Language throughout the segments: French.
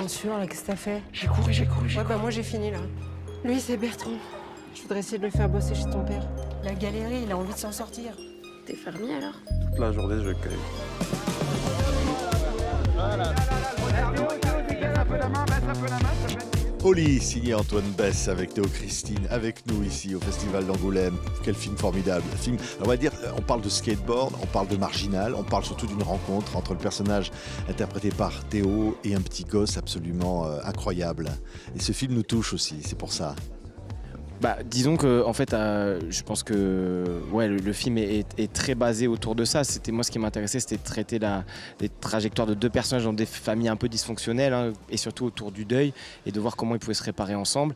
l'aventure, là, qu'est-ce que t'as fait? J'ai couru. Ouais, bah moi j'ai fini là. Lui, c'est Bertrand. Je voudrais essayer de le faire bosser chez ton père. Il a galéré, il a envie de s'en sortir. T'es fermier alors? Toute la journée, je cueille. Oli, signé Antoine Besse avec Théo Christine, avec nous ici au Festival d'Angoulême. Quel film formidable. Film, on va dire, on parle de skateboard, on parle de Marginal, on parle surtout d'une rencontre entre le personnage interprété par Théo et un petit gosse absolument incroyable. Et ce film nous touche aussi, c'est pour ça. Bah, disons que en fait, je pense que ouais, le film est très basé autour de ça. C'était moi ce qui m'intéressait, c'était de traiter les trajectoires de deux personnages dans des familles un peu dysfonctionnelles, hein, et surtout autour du deuil et de voir comment ils pouvaient se réparer ensemble.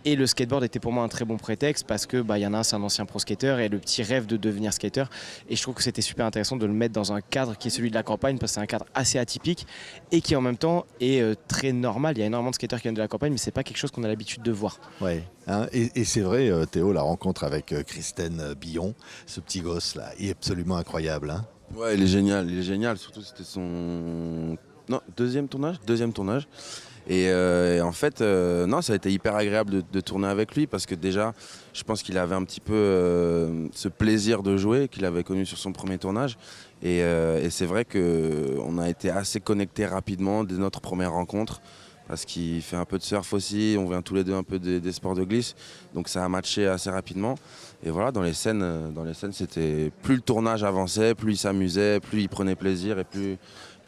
Et le skateboard était pour moi un très bon prétexte parce que y en a un, c'est un ancien pro skater et le petit rêve de devenir skater. Et je trouve que c'était super intéressant de le mettre dans un cadre qui est celui de la campagne parce que c'est un cadre assez atypique et qui en même temps est très normal. Il y a énormément de skateurs qui viennent de la campagne, mais c'est pas quelque chose qu'on a l'habitude de voir. Ouais, hein, et c'est vrai, Théo, la rencontre avec Christine Billon, ce petit gosse là, est absolument incroyable. Hein. Ouais, il est génial. Surtout, c'était son deuxième tournage. Et en fait, non, ça a été hyper agréable de tourner avec lui parce que déjà, je pense qu'il avait un petit peu ce plaisir de jouer qu'il avait connu sur son premier tournage. Et c'est vrai qu'on a été assez connectés rapidement dès notre première rencontre parce qu'il fait un peu de surf aussi, on vient tous les deux un peu des sports de glisse, donc ça a matché assez rapidement. Et voilà, dans les scènes, c'était plus le tournage avançait, plus il s'amusait, plus il prenait plaisir et plus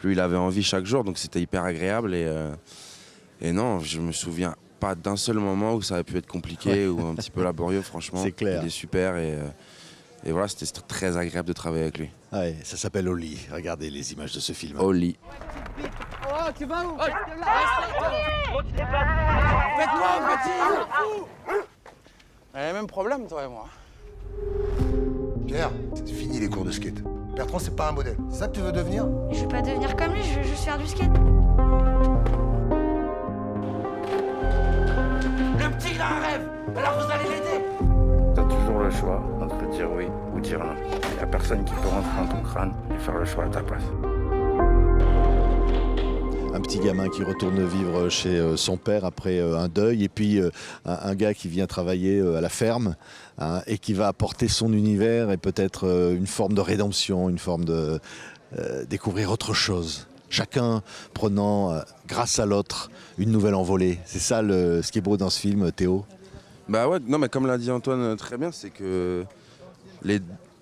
il avait envie chaque jour, donc c'était hyper agréable. Et non, je me souviens pas d'un seul moment où ça a pu être compliqué ou un petit peu laborieux, franchement. C'est clair. Il est super et voilà, c'était très agréable de travailler avec lui. Ouais, ça s'appelle Oli. Regardez les images de ce film. Oli. Oh, tu vas où? Faites-moi, petit! On a les mêmes problèmes, toi et moi. Pierre, c'est fini les cours de skate. Bertrand, c'est pas un modèle. C'est ça que tu veux devenir? Je veux pas devenir comme lui, je veux juste faire du skate. Le petit, il a un rêve! Alors vous allez l'aider! T'as toujours le choix entre dire oui ou dire non. Il n'y a personne qui peut rentrer dans ton crâne et faire le choix à ta place. Un petit gamin qui retourne vivre chez son père après un deuil et puis un gars qui vient travailler à la ferme, hein, et qui va apporter son univers et peut-être une forme de rédemption, une forme de découvrir autre chose. Chacun prenant, grâce à l'autre, une nouvelle envolée. C'est ça ce qui est beau dans ce film, Théo? Bah ouais, non mais comme l'a dit Antoine très bien, c'est que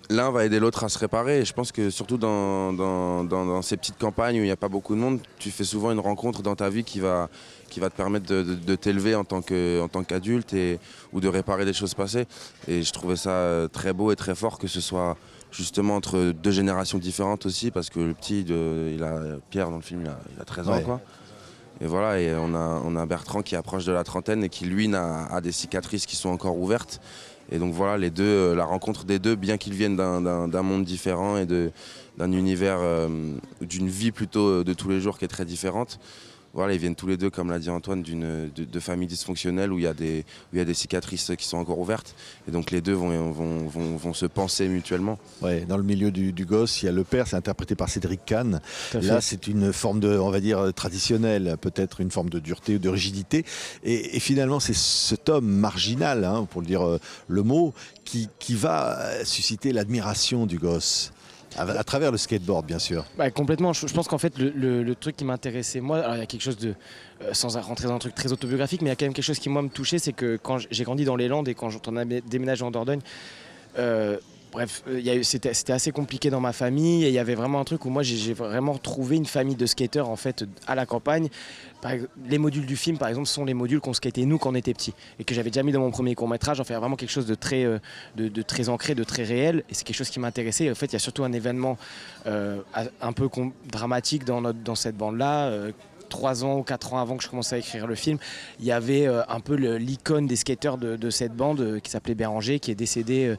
l'un va aider l'autre à se réparer. Et je pense que surtout dans ces petites campagnes où il n'y a pas beaucoup de monde, tu fais souvent une rencontre dans ta vie qui va te permettre de t'élever en tant qu'adulte ou de réparer des choses passées. Et je trouvais ça très beau et très fort que ce soit justement entre deux générations différentes aussi, parce que le petit, Pierre dans le film, il a 13 ans, Ouais. quoi. Et voilà, et on a Bertrand qui approche de la trentaine et qui lui a des cicatrices qui sont encore ouvertes. Et donc voilà, les deux, la rencontre des deux, bien qu'ils viennent d'un monde différent et d'un univers, d'une vie plutôt de tous les jours qui est très différente. Voilà, ils viennent tous les deux, comme l'a dit Antoine, de familles dysfonctionnelles où il y a des cicatrices qui sont encore ouvertes. Et donc les deux vont se penser mutuellement. Ouais, dans le milieu du gosse, il y a le père, c'est interprété par Cédric Kahn. Là, c'est une forme on va dire, traditionnelle, peut-être une forme de dureté ou de rigidité. Et finalement, c'est cet homme marginal, hein, pour le dire le mot, qui va susciter l'admiration du gosse. À travers le skateboard, bien sûr. Bah, complètement. Je pense qu'en fait, le truc qui m'intéressait, moi, alors il y a quelque chose de, sans rentrer dans un truc très autobiographique, mais il y a quand même quelque chose qui, moi, me touchait, c'est que quand j'ai grandi dans les Landes et quand on a déménagé en Dordogne, bref, c'était assez compliqué dans ma famille et il y avait vraiment un truc où moi j'ai vraiment retrouvé une famille de skateurs en fait à la campagne. Les modules du film par exemple sont les modules qu'on skatait nous quand on était petits et que j'avais déjà mis dans mon premier court-métrage, enfin vraiment quelque chose de très ancré, de très réel, et c'est quelque chose qui m'intéressait. Et en fait il y a surtout un événement un peu dramatique dans cette bande-là. 3 ans ou 4 ans avant que je commençais à écrire le film, il y avait un peu l'icône des skateurs de cette bande qui s'appelait Béranger, qui est décédé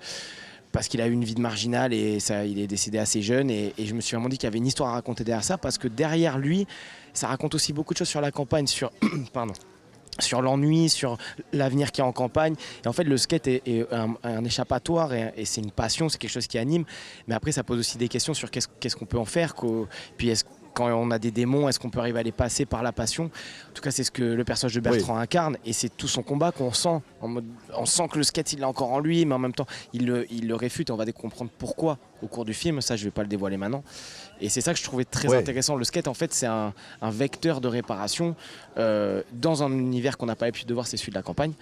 parce qu'il a eu une vie de marginal et il est décédé assez jeune. Et je me suis vraiment dit qu'il y avait une histoire à raconter derrière ça, parce que derrière lui, ça raconte aussi beaucoup de choses sur la campagne, sur l'ennui, sur l'avenir qu'il y a en campagne. Et en fait, le skate est un échappatoire et c'est une passion, c'est quelque chose qui anime. Mais après, ça pose aussi des questions sur qu'est-ce qu'on peut en faire. Puis quand on a des démons, est-ce qu'on peut arriver à les passer par la passion? En tout cas, c'est ce que le personnage de Bertrand incarne, et c'est tout son combat qu'on sent. On sent que le skate, il l'a encore en lui, mais en même temps, il le réfute, et on va comprendre pourquoi au cours du film. Ça, je vais pas le dévoiler maintenant. Et c'est ça que je trouvais très intéressant. Le skate, en fait, c'est un vecteur de réparation dans un univers qu'on n'a pas l'habitude de voir, c'est celui de la campagne.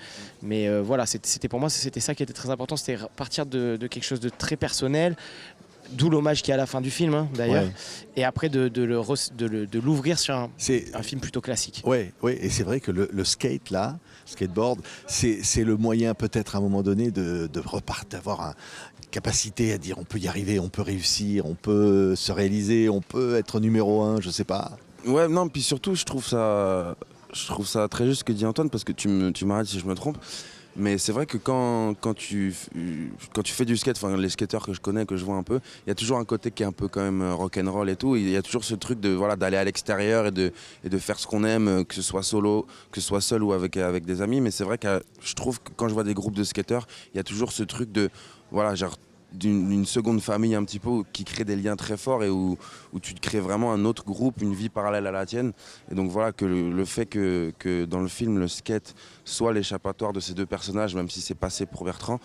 Mais voilà, c'était pour moi, c'était ça qui était très important, c'était partir de quelque chose de très personnel. D'où l'hommage qu'il y a à la fin du film, d'ailleurs. Ouais. Et après, de l'ouvrir sur un film plutôt classique. Oui, et c'est vrai que le skate, là, skateboard, c'est le moyen peut-être à un moment donné de repartir, d'avoir une capacité à dire on peut y arriver, on peut réussir, on peut se réaliser, on peut être numéro 1, je sais pas. Ouais, non, puis surtout, je trouve ça très juste ce que dit Antoine, parce que tu m'arrêtes si je me trompe. Mais c'est vrai que quand tu fais du skate, enfin les skateurs que je connais, que je vois un peu, il y a toujours un côté qui est un peu quand même rock'n'roll et tout. Il y a toujours ce truc d'aller à l'extérieur et de faire ce qu'on aime, que ce soit solo, que ce soit seul ou avec des amis. Mais c'est vrai que je trouve que quand je vois des groupes de skateurs, il y a toujours ce truc d'une seconde famille un petit peu qui crée des liens très forts et où tu te crées vraiment un autre groupe, une vie parallèle à la tienne. Et donc voilà, que le fait que dans le film le skate soit l'échappatoire de ces deux personnages, même si c'est passé pour Bertrand,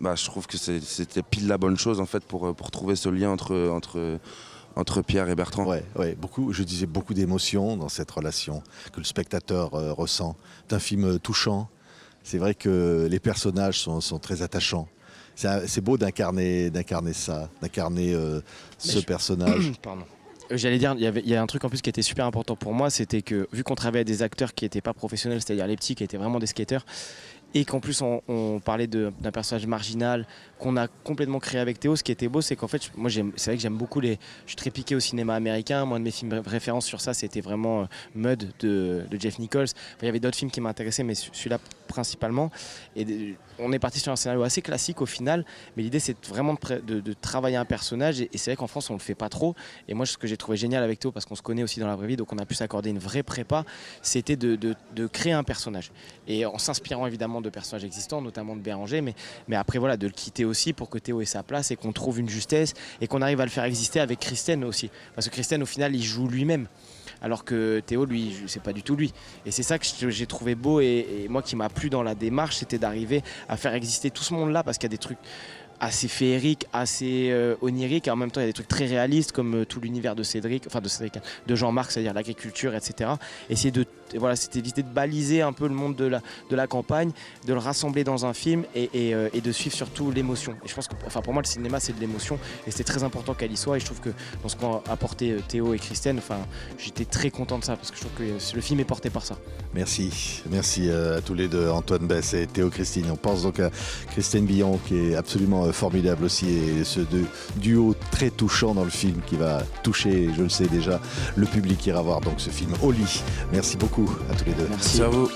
je trouve que c'était pile la bonne chose en fait pour trouver ce lien entre Pierre et Bertrand. Ouais, beaucoup d'émotions dans cette relation que le spectateur ressent. C'est un film touchant. C'est vrai que les personnages sont très attachants. C'est beau d'incarner ça, d'incarner ce personnage. Pardon. J'allais dire, il y a un truc en plus qui était super important pour moi, c'était que vu qu'on travaillait avec des acteurs qui n'étaient pas professionnels, c'est-à-dire les petits qui étaient vraiment des skateurs, et qu'en plus on parlait d'un personnage marginal qu'on a complètement créé avec Théo. Ce qui était beau, c'est qu'en fait, moi c'est vrai que j'aime beaucoup je suis très piqué au cinéma américain. Moi, un de mes films références sur ça, c'était vraiment Mud de Jeff Nichols. Enfin, il y avait d'autres films qui m'intéressaient, mais celui-là principalement. Et on est parti sur un scénario assez classique au final, mais l'idée c'est vraiment de travailler un personnage, et c'est vrai qu'en France on le fait pas trop. Et moi, ce que j'ai trouvé génial avec Théo, parce qu'on se connaît aussi dans la vraie vie, donc on a pu s'accorder une vraie prépa, c'était de créer un personnage, et en s'inspirant évidemment de personnages existants, notamment de Béranger, mais après voilà, de le quitter aussi pour que Théo ait sa place et qu'on trouve une justesse et qu'on arrive à le faire exister avec Christine aussi, parce que Christine au final il joue lui-même, alors que Théo, lui, c'est pas du tout lui. Et c'est ça que j'ai trouvé beau, et moi qui m'a plu dans la démarche, c'était d'arriver à faire exister tout ce monde-là, parce qu'il y a des trucs assez féeriques, assez oniriques, et en même temps il y a des trucs très réalistes comme tout l'univers de de Jean-Marc, c'est-à-dire l'agriculture, etc. Et c'était l'idée de baliser un peu le monde de la campagne, de le rassembler dans un film et de suivre surtout l'émotion. Et je pense que, pour moi, le cinéma c'est de l'émotion, et c'était très important qu'elle y soit. Et je trouve que dans ce qu'ont apporté Théo et Christine, j'étais très content de ça, parce que je trouve que le film est porté par ça. Merci à tous les deux, Antoine Besse et Théo Christine. On pense donc à Christine Billon, qui est absolument formidable aussi, et ce duo très touchant dans le film qui va toucher, je le sais déjà, le public qui ira voir donc ce film Oli. Merci beaucoup à tous les deux. Merci à vous.